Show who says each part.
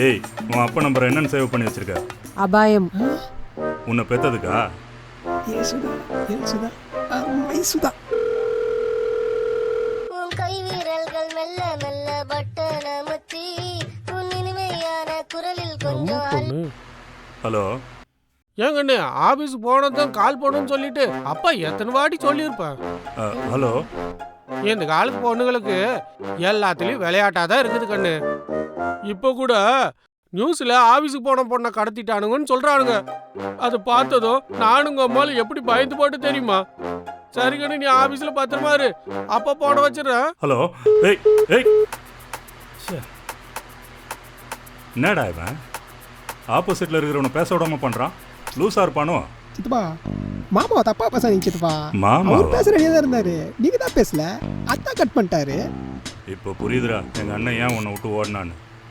Speaker 1: ஏய் உன் அப்பா நம்பரை என்னன்னு சேவ் பண்ணி வச்சிருக்க?
Speaker 2: அபாயம்.
Speaker 1: உன்னை பெத்ததுக்கா?
Speaker 3: உன் கை வீரல்கள் மெல்ல மெல்ல பட்டன முத்தி உன் இனிமையான குரலில் கொஞ்சம்
Speaker 1: ஹலோ
Speaker 4: ஏங்கண்ணே ஆபீஸ் போனதும் கால் போகணும்னு சொல்லிட்டு அப்பா எத்தனை வாட்டி சொல்லியிருப்பேன்.
Speaker 1: ஹலோ
Speaker 4: இந்த காலத்து பொண்ணுங்களுக்கு எல்லாத்துலயும் விளையாட்டாதான் இருக்குது கண்ணு. இப்போ கூட நியூஸ்ல ஆபீஸுக்கு போன பொண்ணை கடத்திட்டானுங்கன்னு சொல்றானுங்க. அதை பார்த்ததும் நானுங்க அம்மாலும் எப்படி பயந்து போட்டு தெரியுமா? சரி கண்ணு, நீ ஆபீஸ்ல பத்திரமா இரு, அப்பா போன வச்சிடறேன்.
Speaker 1: ஹலோ ஏய் ஏய் என்னடா இவன் ஆப்போசிட்ல இருக்கிறவனை பேச விடாம பண்றான்? லூசா இருப்பானோ?
Speaker 5: சித்தப்பா மாமாவை தப்பா பேசாதீங்க சித்தப்பா.
Speaker 1: மாமா
Speaker 5: அவர் பேச ரெடியா தான் இருந்தாரு, நீங்க தான் பேசல, அதான் கட் பண்ணிட்டாரு.
Speaker 1: இப்போ புரியுதுடா எங்க அண்ணன் ஏன் உன்னை விட்டு ஓடினான்னு.